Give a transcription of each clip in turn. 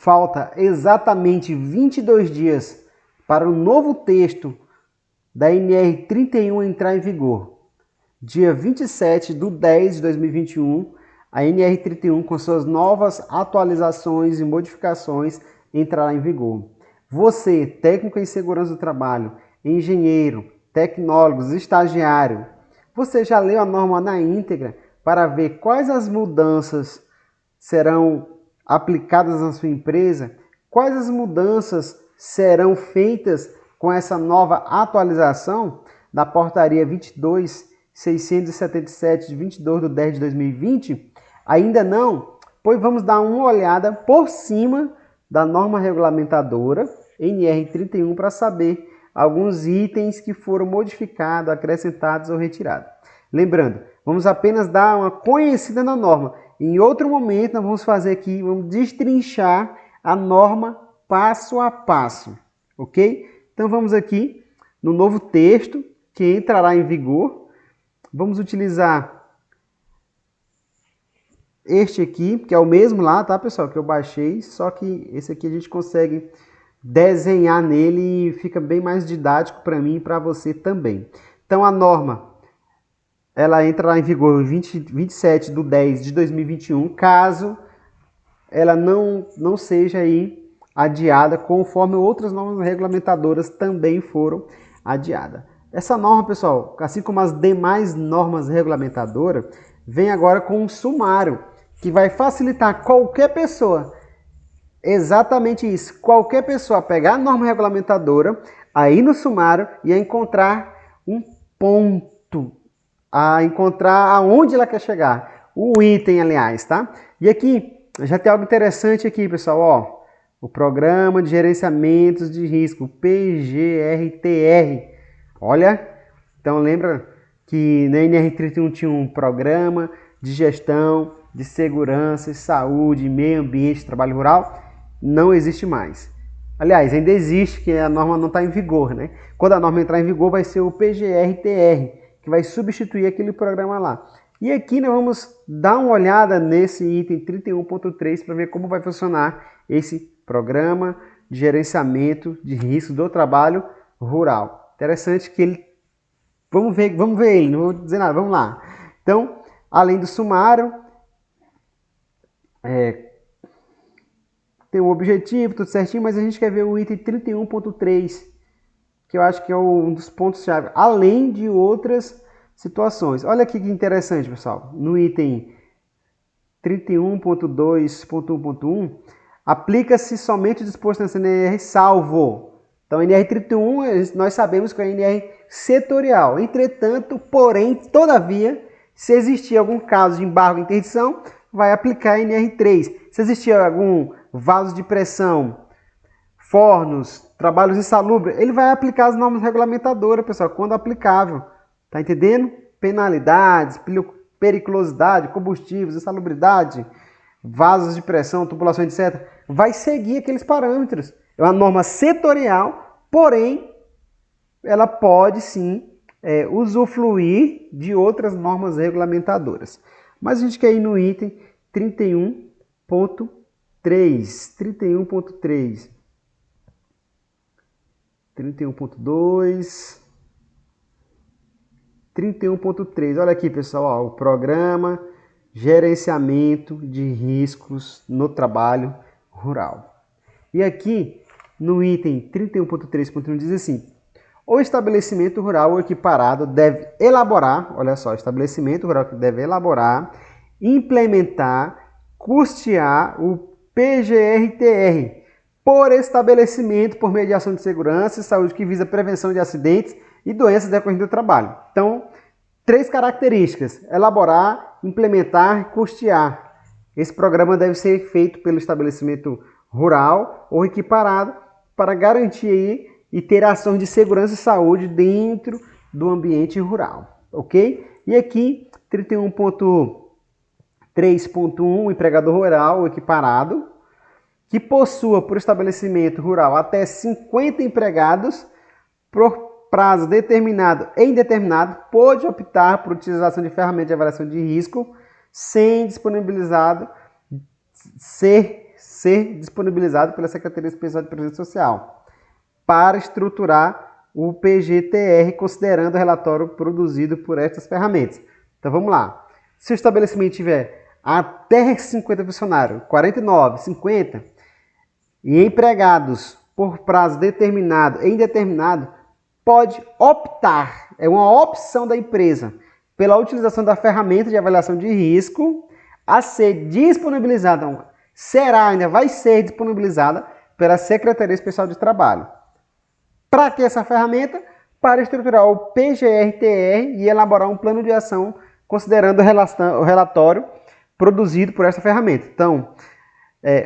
falta exatamente 22 dias para o novo texto da NR31 entrar em vigor. Dia 27/10/2021, a NR31, com suas novas atualizações e modificações, entrará em vigor. Você, técnico em segurança do trabalho, engenheiro, tecnólogos, estagiário, você já leu a norma na íntegra para ver quais as mudanças serão aplicadas na sua empresa? Quais as mudanças serão feitas com essa nova atualização da portaria 22.677 de 22/10/2020? Ainda não? Pois vamos dar uma olhada por cima da norma regulamentadora NR31 para saber alguns itens que foram modificados, acrescentados ou retirados. Lembrando, vamos apenas dar uma conhecida na norma. Em outro momento, nós vamos fazer aqui, vamos destrinchar a norma passo a passo, ok? Então vamos aqui no novo texto que entrará em vigor. Vamos utilizar este aqui, que é o mesmo lá, tá, pessoal? Que eu baixei, só que esse aqui a gente consegue desenhar nele e fica bem mais didático para mim e para você também. Então a norma, ela entrará em vigor 27/10/2021, caso ela não seja aí adiada, conforme outras normas regulamentadoras também foram adiadas. Essa norma, pessoal, assim como as demais normas regulamentadoras, vem agora com um sumário, que vai facilitar qualquer pessoa, exatamente isso, qualquer pessoa pegar a norma regulamentadora, aí no sumário e a encontrar um ponto, a encontrar aonde ela quer chegar, o item, aliás, tá? E aqui, já tem algo interessante aqui, pessoal, ó, o Programa de Gerenciamento de Risco, PGRTR, olha, então lembra que na NR31 tinha um Programa de Gestão de Segurança e Saúde, Meio Ambiente, Trabalho Rural, não existe mais. Aliás, ainda existe, que a norma não está em vigor, né? Quando a norma entrar em vigor, vai ser o PGRTR, que vai substituir aquele programa lá. E aqui nós vamos dar uma olhada nesse item 31.3 para ver como vai funcionar esse Programa de Gerenciamento de Risco do Trabalho Rural. Interessante que ele... Vamos ver ele, não vou dizer nada, vamos lá. Então, além do sumário, tem um objetivo, tudo certinho, mas a gente quer ver o item 31.3, que eu acho que é um dos pontos-chave, além de outras situações. Olha aqui que interessante, pessoal. No item 31.2.1.1, aplica-se somente o disposto nessa NR salvo. Então, a NR31, nós sabemos que é a NR setorial. Entretanto, porém, todavia, se existir algum caso de embargo e interdição, vai aplicar a NR3. Se existir algum vaso de pressão, fornos, trabalhos insalubres, ele vai aplicar as normas regulamentadoras, pessoal, quando aplicável. Tá entendendo? Penalidades, periculosidade, combustíveis, insalubridade, vasos de pressão, tubulação, etc. Vai seguir aqueles parâmetros. É uma norma setorial, porém, ela pode sim usufruir de outras normas regulamentadoras. Mas a gente quer ir no item 31.3. 31.3. 31.2. 31.3. Olha aqui, pessoal, ó, o Programa Gerenciamento de Riscos no Trabalho Rural. E aqui, no item 31.3.1, diz assim: o estabelecimento rural equiparado deve elaborar, olha só, estabelecimento rural que deve elaborar, implementar, custear o PGRTR por estabelecimento por mediação de segurança e saúde que visa prevenção de acidentes e doenças decorrentes do trabalho. Então, 3 características: elaborar, implementar e custear. Esse programa deve ser feito pelo estabelecimento rural ou equiparado para garantir aí e ter ações de segurança e saúde dentro do ambiente rural, ok? E aqui, 31.3.1, empregador rural equiparado, que possua por estabelecimento rural até 50 empregados, por prazo determinado e indeterminado, pode optar por utilização de ferramentas de avaliação de risco sem ser disponibilizado pela Secretaria Especial de Previdência Social para estruturar o PGTR, considerando o relatório produzido por estas ferramentas. Então vamos lá. Se o estabelecimento tiver até 50 funcionários, 49, 50, e empregados por prazo determinado e indeterminado, pode optar, é uma opção da empresa, pela utilização da ferramenta de avaliação de risco a ser disponibilizada, ainda vai ser disponibilizada pela Secretaria Especial de Trabalho. Para que essa ferramenta? Para estruturar o PGR-TR e elaborar um plano de ação considerando o relatório produzido por essa ferramenta. Então,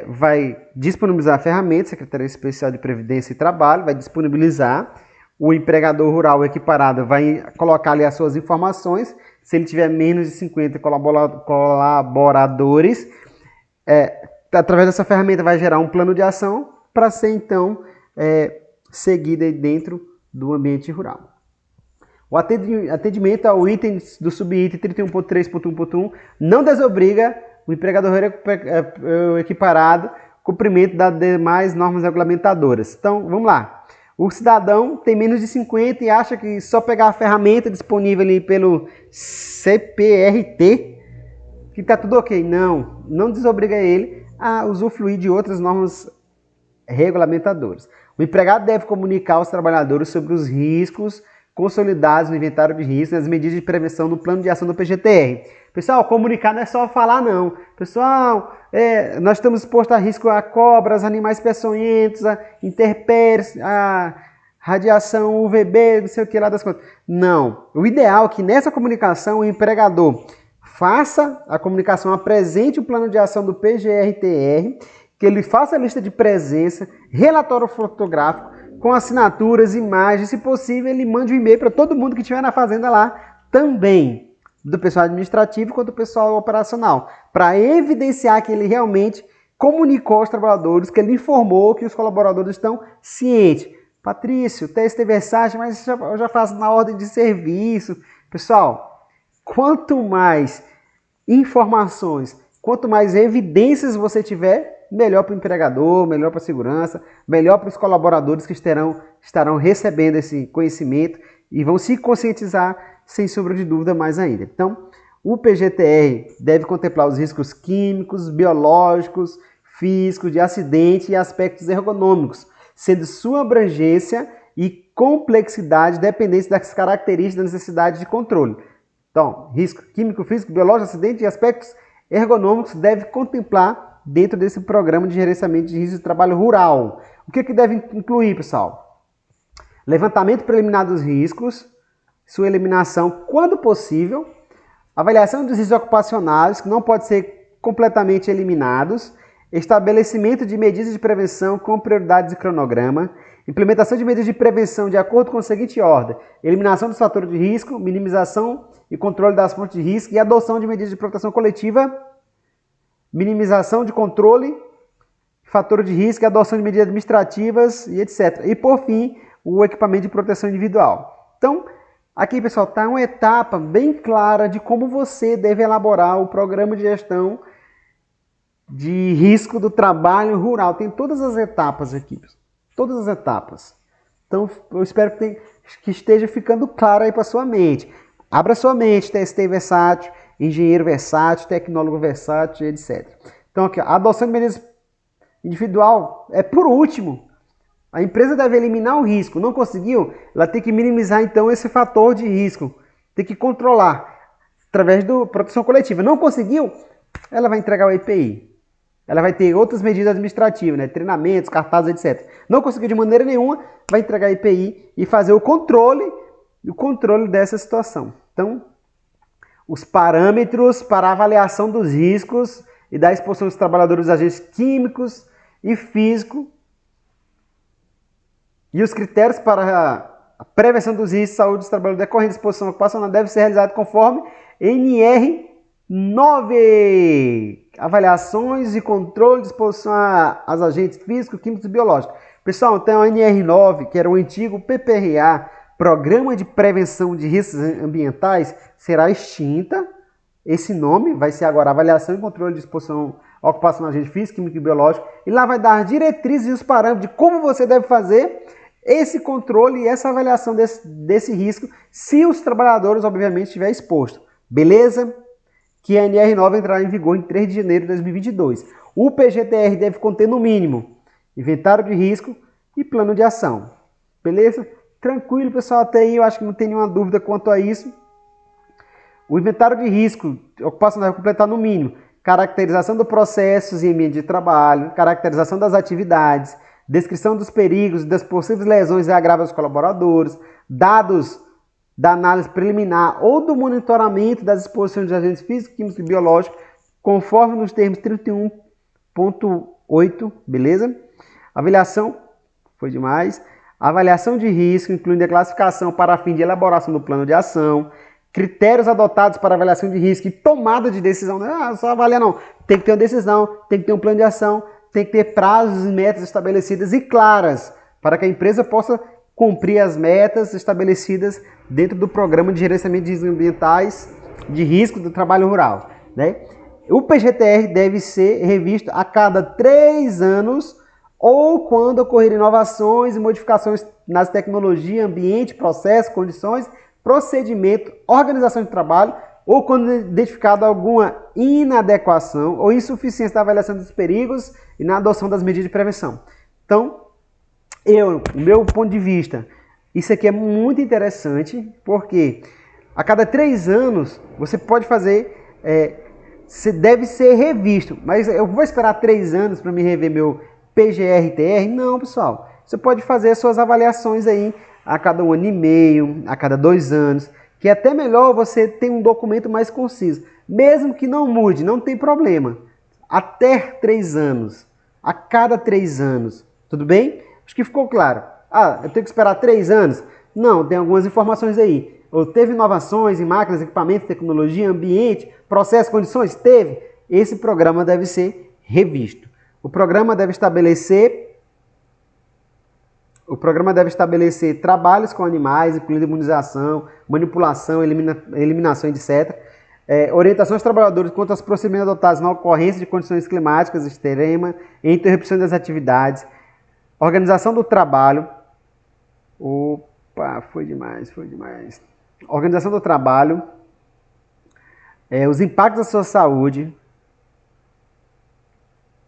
vai disponibilizar a ferramenta, Secretaria Especial de Previdência e Trabalho, vai disponibilizar, o empregador rural equiparado vai colocar ali as suas informações, se ele tiver menos de 50 colaboradores, através dessa ferramenta vai gerar um plano de ação para ser então seguida dentro do ambiente rural. O atendimento ao item do subitem 31.3.1.1 não desobriga o empregador equiparado cumprimento das demais normas regulamentadoras. Então, vamos lá. O cidadão tem menos de 50 e acha que só pegar a ferramenta disponível ali pelo CPRT, que está tudo ok. Não desobriga ele a usufruir de outras normas regulamentadoras. O empregado deve comunicar aos trabalhadores sobre os riscos consolidados no inventário de riscos e as medidas de prevenção no plano de ação do PGTR. Pessoal, comunicar não é só falar não. Pessoal, nós estamos expostos a risco a cobras, animais peçonhentos, a intempéries, a radiação UVB, não sei o que lá das contas. Não. O ideal é que nessa comunicação o empregador faça a comunicação, apresente o plano de ação do PGR-TR, que ele faça a lista de presença, relatório fotográfico, com assinaturas, imagens, se possível, ele mande um e-mail para todo mundo que estiver na fazenda lá também, do pessoal administrativo quanto do pessoal operacional, para evidenciar que ele realmente comunicou aos trabalhadores, que ele informou que os colaboradores estão cientes. Patrício, teste Versace, mas eu já faço na ordem de serviço. Pessoal, quanto mais informações, quanto mais evidências você tiver, melhor para o empregador, melhor para a segurança, melhor para os colaboradores que estarão recebendo esse conhecimento e vão se conscientizar, sem sombra de dúvida, mais ainda. Então, o PGTR deve contemplar os riscos químicos, biológicos, físicos, de acidente e aspectos ergonômicos, sendo sua abrangência e complexidade dependentes das características da necessidade de controle. Então, risco químico, físico, biológico, acidente e aspectos ergonômicos deve contemplar dentro desse programa de gerenciamento de risco de trabalho rural. O que deve incluir, pessoal? Levantamento preliminar dos riscos, sua eliminação quando possível, avaliação dos riscos ocupacionais, que não podem ser completamente eliminados, estabelecimento de medidas de prevenção com prioridades e cronograma, implementação de medidas de prevenção de acordo com a seguinte ordem: eliminação dos fatores de risco, minimização e controle das fontes de risco e adoção de medidas de proteção coletiva, minimização de controle, fator de risco, adoção de medidas administrativas e etc. E, por fim, o equipamento de proteção individual. Então, aqui, pessoal, está uma etapa bem clara de como você deve elaborar o programa de gestão de risco do trabalho rural. Tem todas as etapas aqui, pessoal. Todas as etapas. Então, eu espero que esteja ficando claro aí para sua mente. Abra sua mente, TST versátil, engenheiro versátil, tecnólogo versátil, etc. Então, aqui, a adoção de medidas individual é por último. A empresa deve eliminar o risco. Não conseguiu? Ela tem que minimizar, então, esse fator de risco. Tem que controlar através da proteção coletiva. Não conseguiu? Ela vai entregar o EPI. Ela vai ter outras medidas administrativas, né? Treinamentos, cartazes, etc. Não conseguiu de maneira nenhuma, vai entregar EPI e fazer o controle dessa situação. Então, os parâmetros para avaliação dos riscos e da exposição dos trabalhadores aos agentes químicos e físicos e os critérios para a prevenção dos riscos de saúde dos trabalhadores decorrentes de exposição ocupacional devem ser realizados conforme NR9, avaliações e controle de exposição aos agentes físicos, químicos e biológicos. Pessoal, tem o NR9, que era o antigo PPRA, Programa de Prevenção de Riscos Ambientais, será extinta. Esse nome vai ser agora Avaliação e Controle de Exposição ocupacional, agente físico, químico e biológico, e lá vai dar diretrizes e os parâmetros de como você deve fazer esse controle e essa avaliação desse risco, se os trabalhadores, obviamente, estiver exposto. Beleza? Que a NR9 entrará em vigor em 3 de janeiro de 2022. O PGTR deve conter, no mínimo, inventário de risco e plano de ação. Beleza? Tranquilo, pessoal, até aí eu acho que não tem nenhuma dúvida quanto a isso. O inventário de risco ocupacional vai completar, no mínimo, caracterização dos processos e ambiente de trabalho, caracterização das atividades, descrição dos perigos e das possíveis lesões e agravos dos colaboradores, dados da análise preliminar ou do monitoramento das exposições de agentes físicos, químicos e biológicos, conforme nos termos 31.8, beleza? Avaliação, foi demais. Avaliação de risco, incluindo a classificação para fim de elaboração do plano de ação, critérios adotados para avaliação de risco e tomada de decisão. Não, só avaliar não. Tem que ter uma decisão, tem que ter um plano de ação, tem que ter prazos e metas estabelecidas e claras para que a empresa possa cumprir as metas estabelecidas dentro do programa de gerenciamento de riscos ambientais de risco do trabalho rural, né? O PGTR deve ser revisto a cada 3 anos ou quando ocorrerem inovações e modificações nas tecnologias, ambiente, processo, condições, procedimento, organização de trabalho ou quando identificado alguma inadequação ou insuficiência da avaliação dos perigos e na adoção das medidas de prevenção. Então, o meu ponto de vista, isso aqui é muito interessante, porque a cada 3 anos você pode fazer, você deve ser revisto, mas eu vou esperar 3 anos para me rever meu PGR-TR? Não, pessoal. Você pode fazer as suas avaliações aí a cada 1 ano e meio, a cada 2 anos, que é até melhor você ter um documento mais conciso. Mesmo que não mude, não tem problema. Até 3 anos, a cada 3 anos, tudo bem? Acho que ficou claro. Ah, eu tenho que esperar 3 anos? Não, tem algumas informações aí. Ou teve inovações em máquinas, equipamentos, tecnologia, ambiente, processo, condições? Teve. Esse programa deve ser revisto. O programa deve estabelecer trabalhos com animais, incluindo imunização, manipulação, eliminação, etc. Orientação aos trabalhadores quanto aos procedimentos adotados na ocorrência de condições climáticas extremas e interrupção das atividades. Organização do trabalho. Opa, foi demais. Organização do trabalho. Os impactos da sua saúde.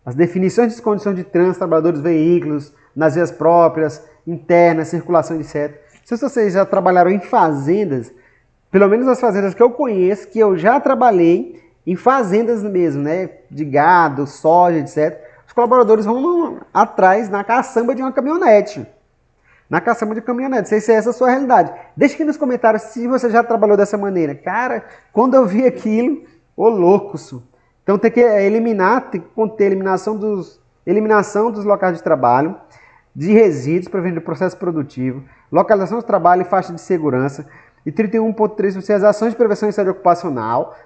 As definições de condições de trânsito, trabalhadores, veículos, nas vias próprias, internas, circulação, etc. Se vocês já trabalharam em fazendas, pelo menos as fazendas que eu conheço, que eu já trabalhei em fazendas mesmo, né? De gado, soja, etc. Os colaboradores vão atrás na caçamba de uma caminhonete. Na caçamba de caminhonete. Não sei se é essa a sua realidade. Deixe aqui nos comentários se você já trabalhou dessa maneira. Cara, quando eu vi aquilo, ô louco, isso. Então tem que conter eliminação dos locais de trabalho, de resíduos, prevenindo o processo produtivo, localização do trabalho e faixa de segurança. E 31.3, as ações de prevenção em saúde ocupacional,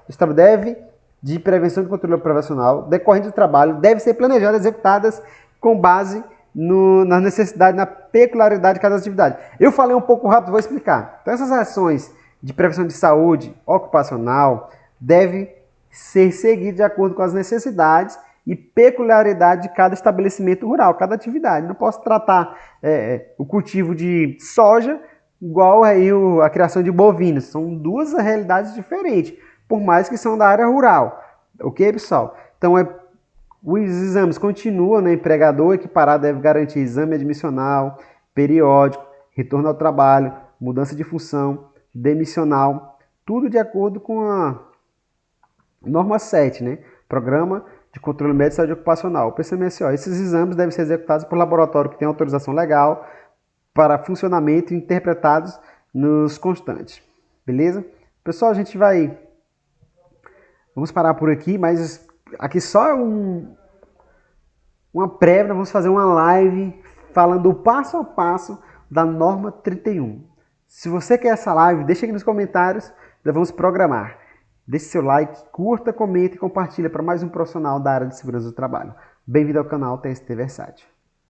de prevenção e controle ocupacional, decorrente do trabalho, devem ser planejadas e executadas com base na necessidade, na peculiaridade de cada atividade. Eu falei um pouco rápido, vou explicar. Então essas ações de prevenção de saúde ocupacional devem ser seguidas de acordo com as necessidades e peculiaridade de cada estabelecimento rural, cada atividade. Não posso tratar o cultivo de soja igual aí a criação de bovinos. São 2 realidades diferentes, por mais que são da área rural. Ok, pessoal? Então, os exames continuam, né? Empregador equiparado deve garantir exame admissional, periódico, retorno ao trabalho, mudança de função, demissional, tudo de acordo com a norma 7, né? Programa de Controle Médico de Saúde Ocupacional, o PCMSO. Esses exames devem ser executados por laboratório que tem autorização legal para funcionamento e interpretados nos constantes. Beleza? Pessoal, vamos parar por aqui, mas aqui só uma prévia, vamos fazer uma live falando o passo a passo da norma 31. Se você quer essa live, deixa aqui nos comentários, nós vamos programar. Deixe seu like, curta, comente e compartilha para mais um profissional da área de segurança do trabalho. Bem-vindo ao canal TST Versátil.